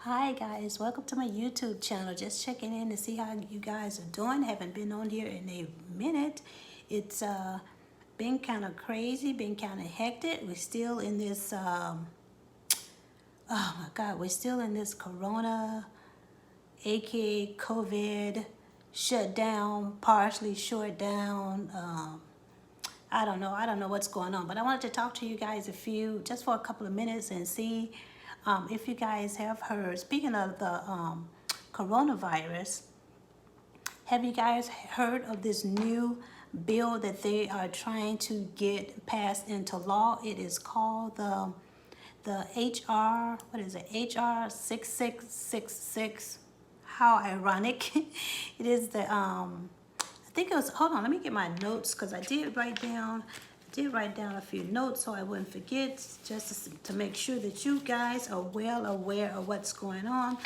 Hi guys, welcome to my YouTube channel. Just checking in to see how you guys are doing. Haven't been on here in a minute. It's been kind of crazy, been kind of hectic. We're still in this oh my god, we're still in this corona, aka COVID shutdown, partially shut down. I don't know what's going on, but I wanted to talk to you guys just for a couple of minutes and see if you guys have heard. Speaking of the coronavirus, have you guys heard of this new bill that they are trying to get passed into law? It is called the HR, what is it? HR6666. How ironic. It is the I think it was, hold on, let me get my notes because I did write down a few notes so I wouldn't forget, just to make sure that you guys are well aware of what's going on.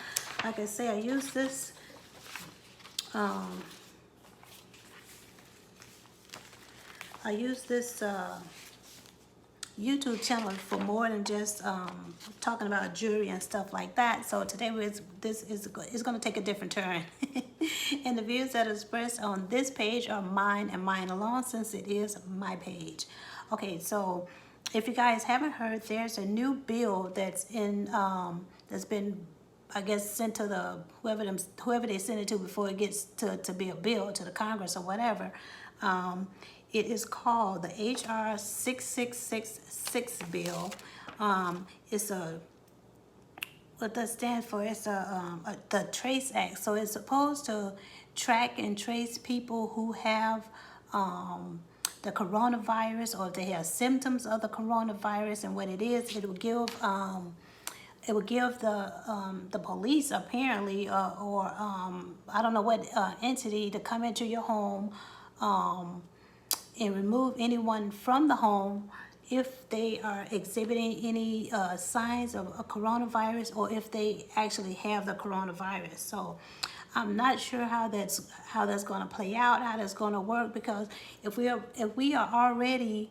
Like I say, I use this YouTube channel for more than just talking about jewelry and stuff like that. So today this is going to take a different turn. And the views that are expressed on this page are mine and mine alone, since it is my page. Okay, so if you guys haven't heard, there's a new bill that's been, I guess, sent to the whoever they send it to before it gets to be a bill to the Congress or whatever. It is called the HR 6666 bill. It's what that stands for? It's the Trace Act. So it's supposed to track and trace people who have the coronavirus, or if they have symptoms of the coronavirus, and what it is. It will give the police, apparently, or I don't know what entity, to come into your home and remove anyone from the home if they are exhibiting any signs of a coronavirus, or if they actually have the coronavirus. So I'm not sure how that's going to play out, how that's going to work, because if we are already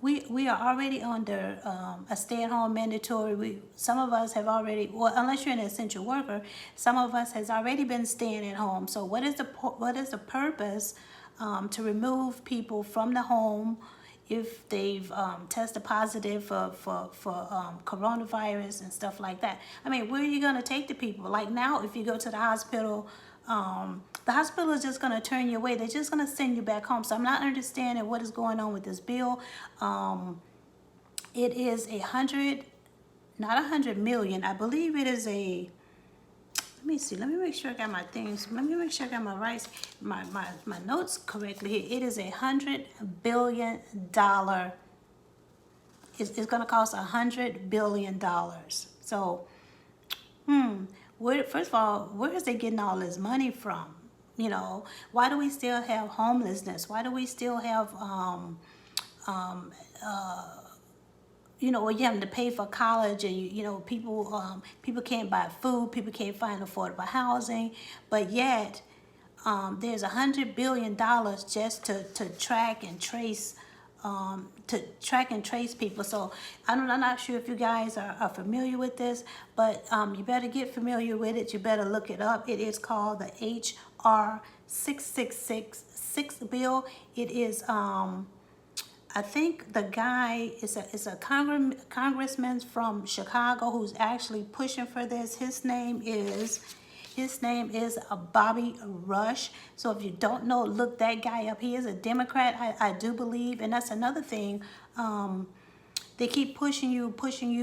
we are already under a stay-at-home mandatory. Some of us have already, well, unless you're an essential worker, some of us has already been staying at home. So what is the purpose to remove people from the home if they've tested positive for coronavirus and stuff like that? I mean, where are you going to take the people? Like now, if you go to the hospital is just going to turn you away. They're just going to send you back home. So I'm not understanding what is going on with this bill. It is not 100 million. I believe it is a, let me see. Let me make sure I got my things. Let me make sure I got my notes correctly here. It is $100 billion. It's going to cost $100 billion. So, first of all, where is they getting all this money from? You know, why do we still have homelessness? Why do we still have you know, you having to pay for college, and you know, people can't buy food, people can't find affordable housing, but yet there's $100 billion just to track and trace people. So I'm not sure if you guys are familiar with this, but you better get familiar with it. You better look it up. It is called the HR 6666 bill. It is I think the guy is a congressman from Chicago who's actually pushing for this. His name is Bobby Rush. So if you don't know, look that guy up. He is a Democrat, I do believe. And that's another thing. They keep pushing you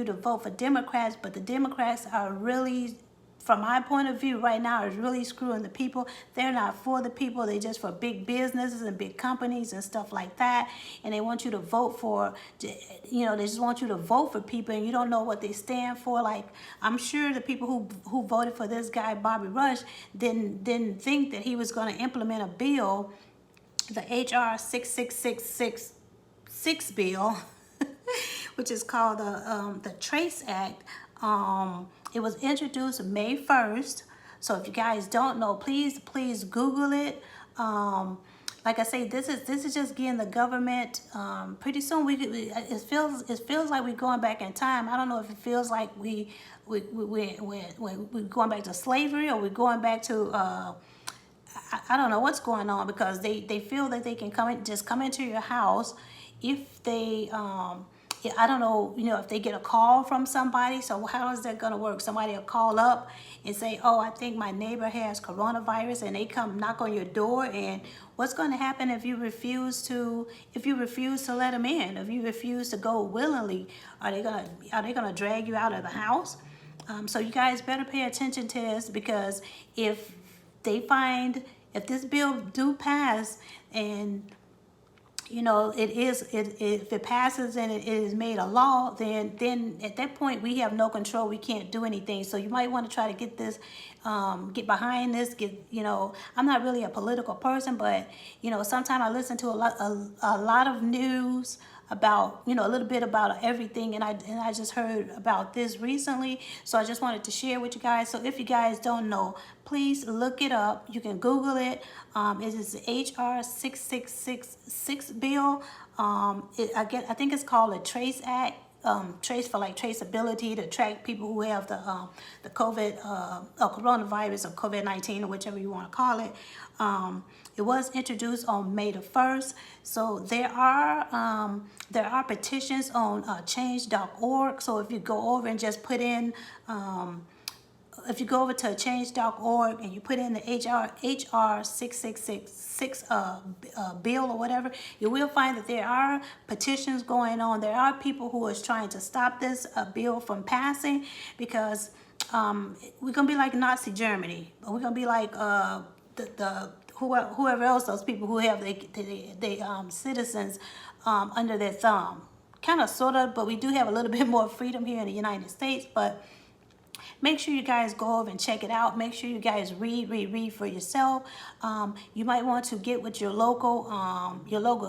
to vote for Democrats, but the Democrats are really, from my point of view right now, is really screwing the people. They're not for the people. They're just for big businesses and big companies and stuff like that. And they want you to vote for, you know, they just want you to vote for people, and you don't know what they stand for. Like, I'm sure the people who voted for this guy, Bobby Rush, didn't think that he was going to implement a bill, the HR 6666 bill, which is called the Trace Act. It was introduced May 1st. So if you guys don't know, please Google it. like I say, this is just getting the government. Pretty soon it feels like we're going back in time. I don't know if it feels like we're going back to slavery, or we're going back to I don't know what's going on, because they feel that they can come into your house if they I don't know, if they get a call from somebody. So how is that going to work? Somebody will call up and say, oh, I think my neighbor has coronavirus, and they come knock on your door. And what's going to happen if you refuse to let them in? If you refuse to go willingly, are they gonna drag you out of the house? So you guys better pay attention to this, because if this bill do pass, and if it passes and it is made a law, then at that point we have no control. We can't do anything. So you might want to try to get this, get behind this. I'm not really a political person, but sometimes I listen to a lot of news about a little bit about everything, and I just heard about this recently, so I just wanted to share with you guys. So if you guys don't know, please look it up. You can Google it. It is the HR6666 bill. I think it's called a Trace Act. Trace for like traceability, to track people who have the COVID coronavirus, or COVID-19, or whichever you want to call it. It was introduced on May the 1st. So there are petitions on change.org. So if you go over and just put in if you go over to change.org and you put in the HR6666 bill or whatever, you will find that there are petitions going on. There are people who are trying to stop this bill from passing, because we're gonna be like Nazi Germany, or we're gonna be like whoever else, those people who have the citizens under their thumb, kind of, sort of, but we do have a little bit more freedom here in the United States. But make sure you guys go over and check it out. Make sure you guys read for yourself. You might want to get with your local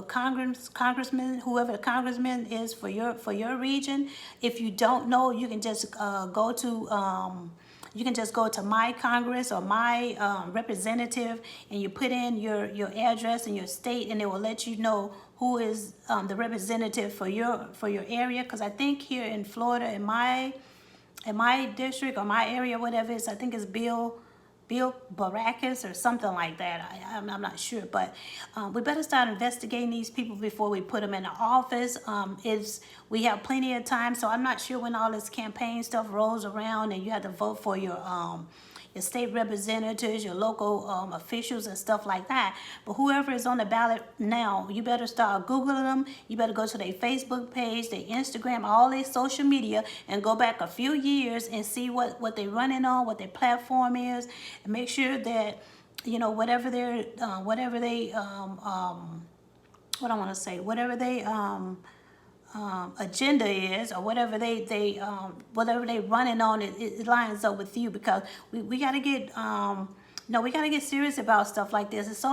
congressman, whoever the congressman is for your region. If you don't know, you can just go to my Congress or my representative, and you put in your address and your state, and it will let you know who is the representative for your area. Because I think here in Florida, in my district or my area, whatever it is, I think it's Bill Baracus or something like that. I'm not sure, but we better start investigating these people before we put them in the office. We have plenty of time, so I'm not sure when all this campaign stuff rolls around and you have to vote for your state representatives, your local officials and stuff like that. But whoever is on the ballot now, you better start Googling them. You better go to their Facebook page, their Instagram, all their social media, and go back a few years and see what they're running on, what their platform is, and make sure that whatever they agenda is, or whatever they running on, it lines up with you, because we got to get we got to get serious about stuff like this. It's so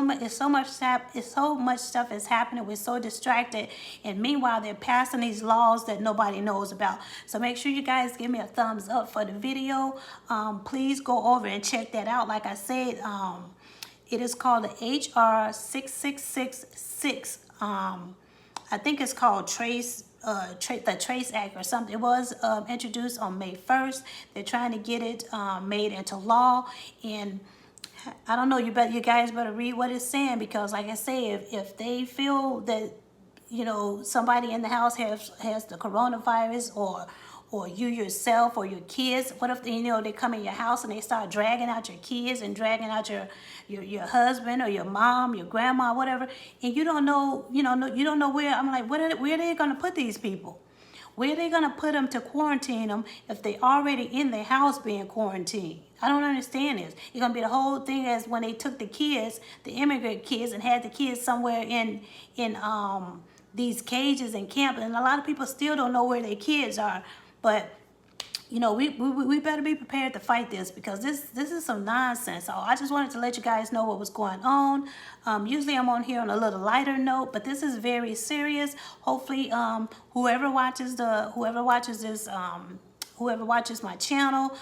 much stuff is happening. We're so distracted, and meanwhile they're passing these laws that nobody knows about. So make sure you guys give me a thumbs up for the video. Please go over and check that out. Like I said, it is called the HR6666. I think it's called the Trace Act or something. It was introduced on May 1st. They're trying to get it made into law, and I don't know. You guys better read what it's saying, because, like I say, if they feel that somebody in the house has the coronavirus, or you yourself or your kids, what if they come in your house and they start dragging out your kids and dragging out your husband or your mom, your grandma, whatever, and you don't know where. I'm like, where are they gonna put these people? Where are they gonna put them to quarantine them if they already in their house being quarantined? I don't understand this. It's gonna be the whole thing as when they took the kids, the immigrant kids, and had the kids somewhere in these cages and camp, and a lot of people still don't know where their kids are. But we better be prepared to fight this, because this is some nonsense. So I just wanted to let you guys know what was going on. Usually I'm on here on a little lighter note, but this is very serious. Hopefully whoever watches this whoever watches my channel.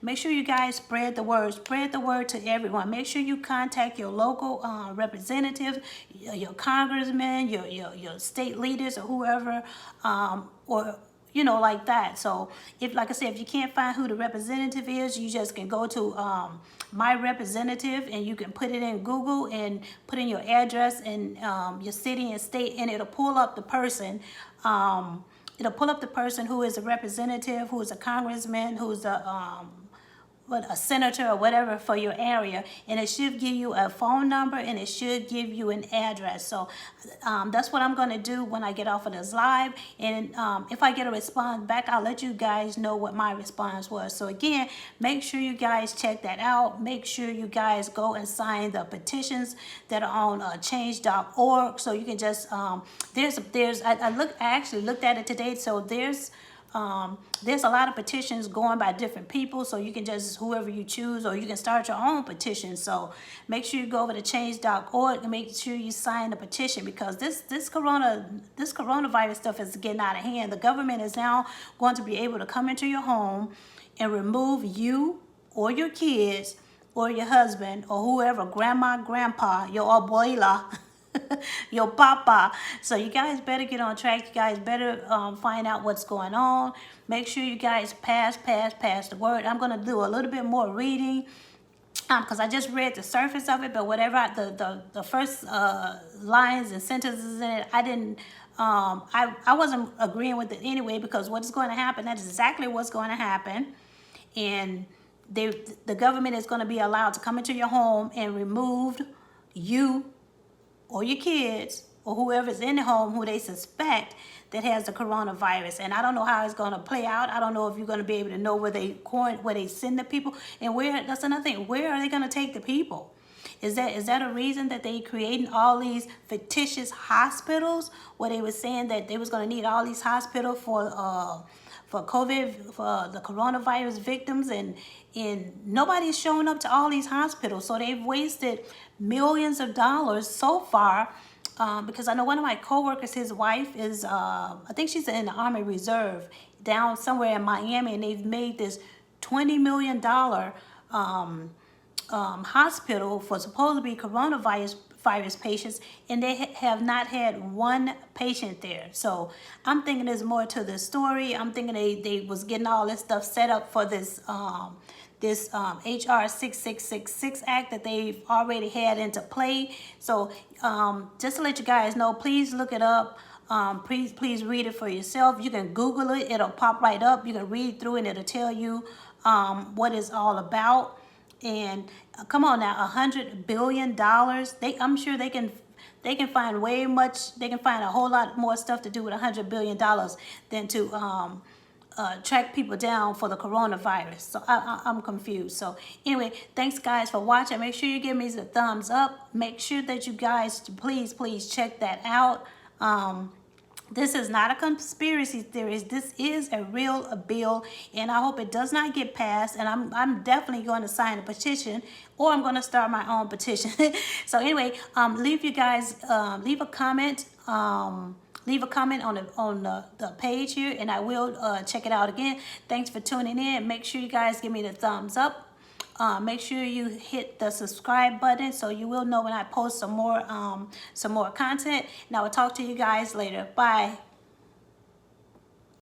Make sure you guys spread the word. Spread the word to everyone. Make sure you contact your local representative, your congressman, your state leaders, or whoever, or like that. So if, like I said, if you can't find who the representative is, you just can go to my representative, and you can put it in Google and put in your address and your city and state, and it'll pull up the person. It'll pull up the person who is a representative, who is a congressman, who's a senator or whatever for your area, and it should give you a phone number, and it should give you an address. So that's what I'm going to do when I get off of this live, and if I get a response back, I'll let you guys know what my response was. So again, make sure you guys check that out. Make sure you guys go and sign the petitions that are on change.org. So you can just I actually looked at it today. So there's a lot of petitions going by different people, so you can just, whoever you choose, or you can start your own petition. So make sure you go over to change.org and make sure you sign the petition, because this coronavirus stuff is getting out of hand. The government is now going to be able to come into your home and remove you or your kids or your husband or whoever, grandma, grandpa, your abuela, your papa. So you guys better get on track. You guys better find out what's going on. Make sure you guys pass the word. I'm going to do a little bit more reading because I just read the surface of it, but whatever the first lines and sentences in it, I didn't I wasn't agreeing with it anyway, because what's going to happen, that's exactly what's going to happen. And the government is going to be allowed to come into your home and remove you or your kids or whoever's in the home who they suspect that has the coronavirus. And I don't know how it's going to play out. I don't know if you're going to be able to know where they send the people, and that's another thing. Where are they going to take the people? Is that a reason that they creating all these fictitious hospitals, where they were saying that they was going to need all these hospitals for COVID, for the coronavirus victims, and nobody's showing up to all these hospitals. So they've wasted millions of dollars so far, because I know one of my coworkers, his wife is, I think she's in the Army Reserve down somewhere in Miami, and they've made this $20 million hospital for supposed to be coronavirus patients, and they have not had one patient there. So I'm thinking there's more to the story. I'm thinking they was getting all this stuff set up for this HR6666 act that they've already had into play. So just to let you guys know, please look it up. Please read it for yourself. You can Google it. It'll pop right up. You can read through and it'll tell you what it's all about. And come on now, $100 billion. I'm sure they can find way much. They can find a whole lot more stuff to do with $100 billion than to track people down for the coronavirus. So I'm confused. So anyway, thanks guys for watching. Make sure you give me the thumbs up. Make sure that you guys please check that out. This is not a conspiracy theory. This is a real bill, and I hope it does not get passed. And I'm definitely going to sign a petition, or I'm going to start my own petition. So anyway, leave a comment. Leave a comment on the page here, and I will check it out again. Thanks for tuning in. Make sure you guys give me the thumbs up. Make sure you hit the subscribe button so you will know when I post some more content. And I will talk to you guys later. Bye.